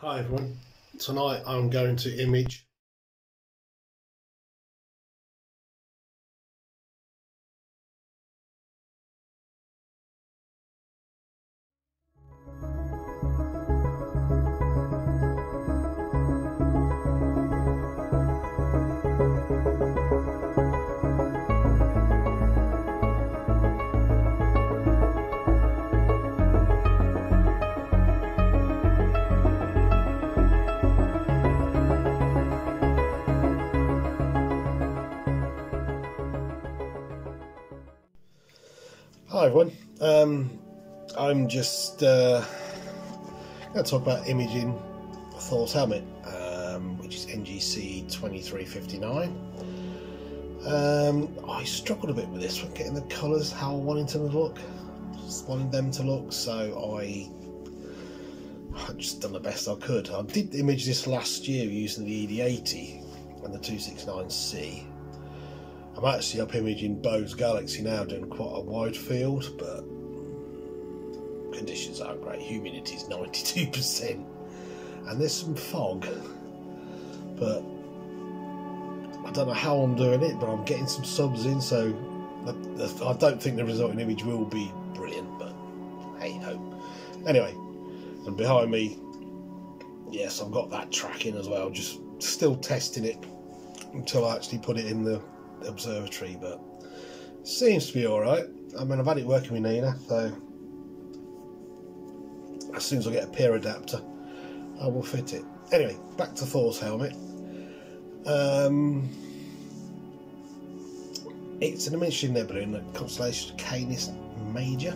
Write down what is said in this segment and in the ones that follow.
Hi everyone, tonight I'm going to image Hi everyone, I'm just going to talk about imaging Thors Helmet, which is NGC 2359. I struggled a bit with this one, getting the colours how I wanted them to look, so I just done the best I could. I did image this last year using the ED80 and the 269C. I'm actually up imaging Bose Galaxy now, doing quite a wide field, but conditions aren't great. Humidity is 92%, and there's some fog, but I don't know how I'm doing it, but I'm getting some subs in, so I don't think the resulting image will be brilliant, but hey ho. Anyway, and behind me, yes, I've got that tracking as well, just still testing it until I actually put it in the observatory, but seems to be alright. I mean, I've had it working with Nina, so as soon as I get a peer adapter I will fit it. Anyway, back to Thors Helmet. It's an emission nebula in the constellation Canis Major.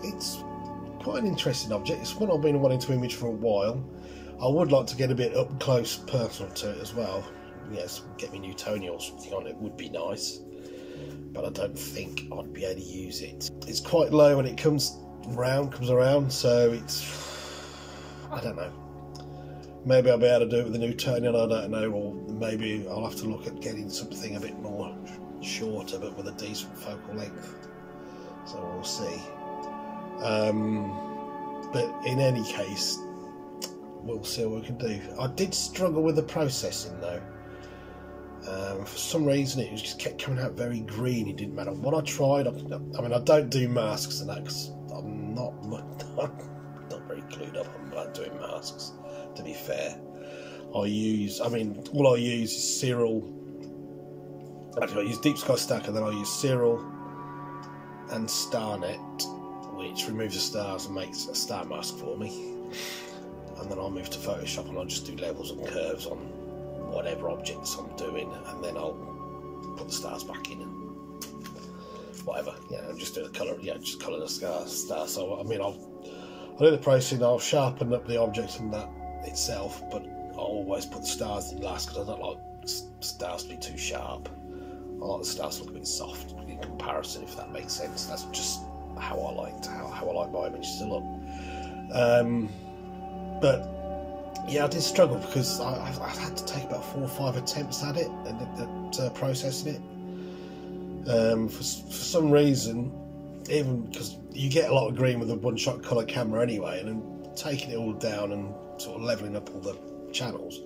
It's quite an interesting object. It's one I've been wanting to image for a while. I would like to get a bit up close personal to it as well. Yes, get me Newtonian or something on it would be nice, but I don't think I'd be able to use it. It's quite low when it comes around, so it's, I don't know. Maybe I'll be able to do it with the Newtonian, I don't know, or maybe I'll have to look at getting something a bit more shorter but with a decent focal length. So we'll see. But in any case, we'll see what we can do. I did struggle with the processing though. For some reason it just kept coming out very green. It didn't matter what I tried. I mean, I don't do masks and that because I'm not very clued up about doing masks, to be fair. All I use is Cyril. Actually, I use Deep Sky Stack, and then I use Cyril and Starnet, which removes the stars and makes a star mask for me. And then I'll move to Photoshop and I'll just do levels and curves on whatever objects I'm doing, and then I'll put the stars back in and whatever. Yeah, I'll just do the colour. Yeah, just colour the star. So I mean, I'll do the processing. I'll sharpen up the object and that itself, but I'll always put the stars in last because I don't like stars to be too sharp. I like the stars to look a bit soft in comparison, if that makes sense. That's just how I like my images to look. But yeah, I did struggle because I had to take about 4 or 5 attempts at it and at processing it. For some reason, even because you get a lot of green with a one-shot colour camera anyway, and then taking it all down and sort of levelling up all the channels,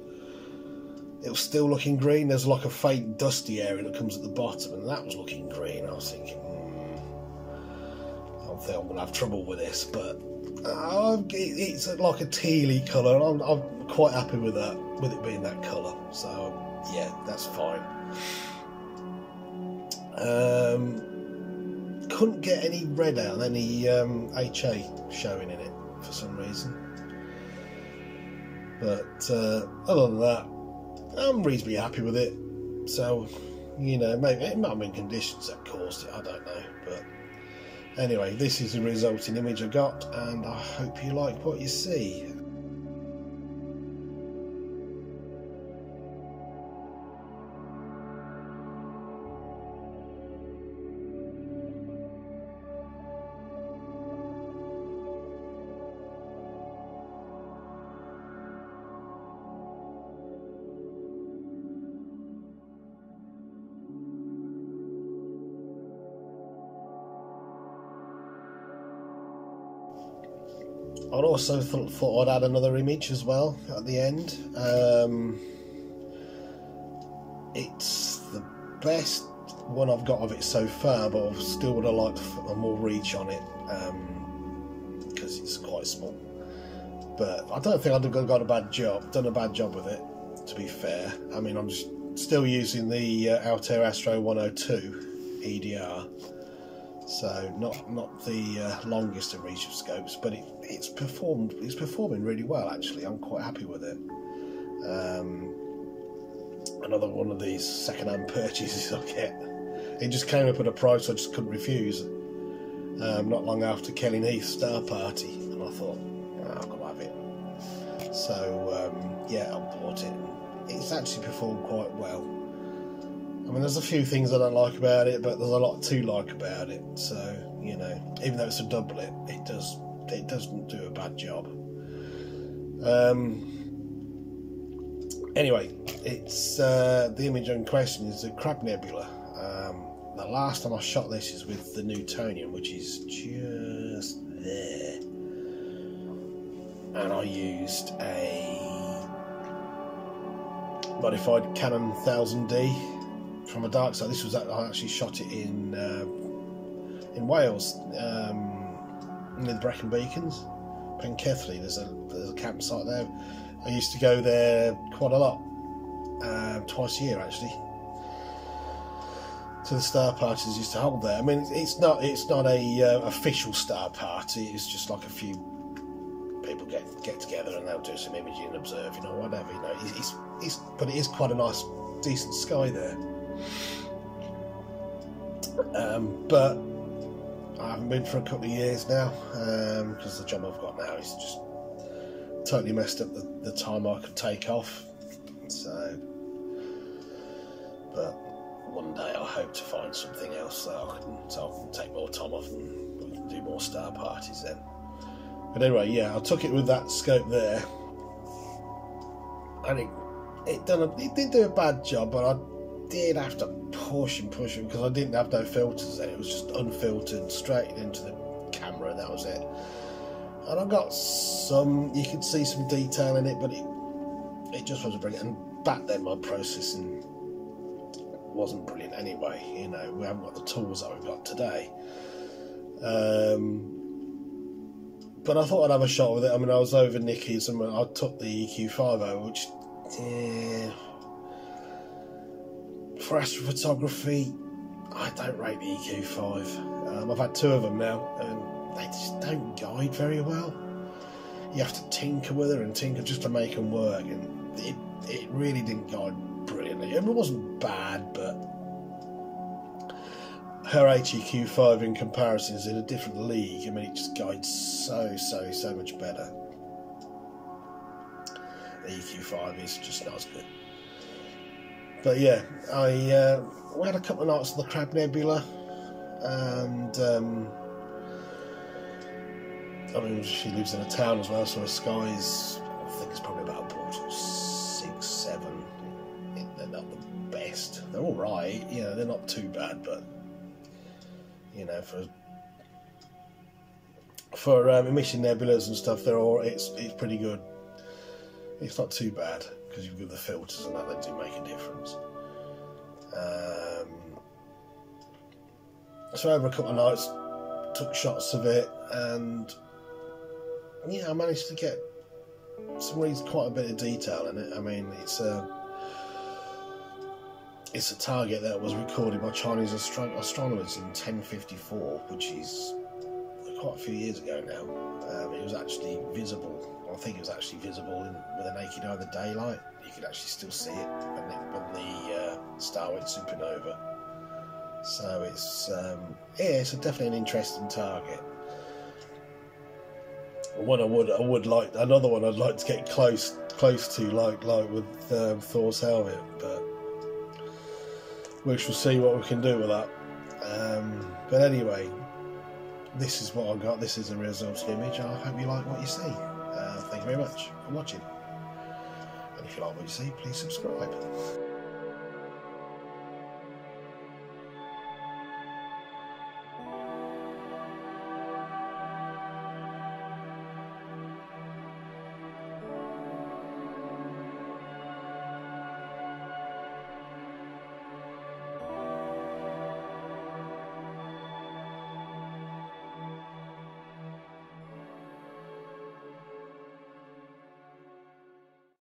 it was still looking green. There's like a faint dusty area that comes at the bottom, and that was looking green. I was thinking, I think I'm going to have trouble with this, but it's like a tealy colour, and I'm quite happy with that, with it being that colour. So yeah, that's fine. Couldn't get any red out, any HA showing in it for some reason. But other than that, I'm reasonably happy with it. So, you know, maybe it might have been conditions that caused it, I don't know. But anyway, this is the resulting image I got, and I hope you like what you see. also thought I'd add another image as well at the end. It's the best one I've got of it so far, but I still would have liked more reach on it because it's quite small. But I don't think I've done a bad job with it, to be fair. I mean, I'm still using the Altair Astro 102 EDR, so not the longest of reach of scopes, but it's performing really well actually. I'm quite happy with it. Another one of these second-hand purchases I get. It just came up at a price I just couldn't refuse. Not long after Kelly Heath's Star Party, and I thought, I've got to have it. So yeah, I bought it. It's actually performed quite well. I mean, there's a few things I don't like about it, but there's a lot to like about it. So, you know, even though it's a doublet, it doesn't do a bad job. Anyway, it's the image in question is the Crab Nebula. The last time I shot this is with the Newtonian, which is just there, and I used a modified Canon 1000D from a dark side. This was I actually shot it in Wales, near the Brecon Beacons, Penkethly. There's a campsite there. I used to go there quite a lot, twice a year actually, to the star parties used to hold there. I mean, it's not a official star party. It's just like a few people get together and they'll do some imaging and observing or whatever. You know, but it is quite a nice, decent sky there. But I haven't been for a couple of years now because the job I've got now is just totally messed up the time I could take off. So, but one day I hope to find something else so I can take more time off and we can do more star parties then. But anyway, yeah, I took it with that scope there, and it didn't do a bad job, but I did have to push because I didn't have no filters then. It was just unfiltered straight into the camera, and that was it. And I got you could see some detail in it, but it just wasn't brilliant. And back then my processing wasn't brilliant anyway. You know, we haven't got the tools that we've got today. But I thought I'd have a shot with it. I mean, I was over Nicky's and I took the EQ5 which, for astrophotography, I don't rate the EQ5. I've had two of them now, and they just don't guide very well. You have to tinker with her and tinker just to make them work, and it really didn't guide brilliantly. It wasn't bad, but her HEQ5 in comparison is in a different league. I mean, it just guides so much better. The EQ5 is just not as good. But yeah, we had a couple of nights on the Crab Nebula, and I mean, she lives in a town as well, so her skies, I think it's probably about a portal 6, 7. They're not the best. They're all right, you know, they're not too bad, but you know, for emission nebulas and stuff, it's pretty good. It's not too bad because you've got the filters and that, they do make a difference. So over a couple of nights, took shots of it, and yeah, I managed to get quite a bit of detail in it. I mean, it's a target that was recorded by Chinese astronomers in 1054, which is quite a few years ago now. It was actually visible. I think it was actually visible with a naked eye in the daylight. You could actually still see it when the star went supernova. So it's definitely an interesting target. One another one I'd like to get close to, like with Thors Helmet, but we shall see what we can do with that. But anyway, this is what I got. This is a resulting image. I hope you like what you see. Thank you very much for watching. And if you like what you see, please subscribe.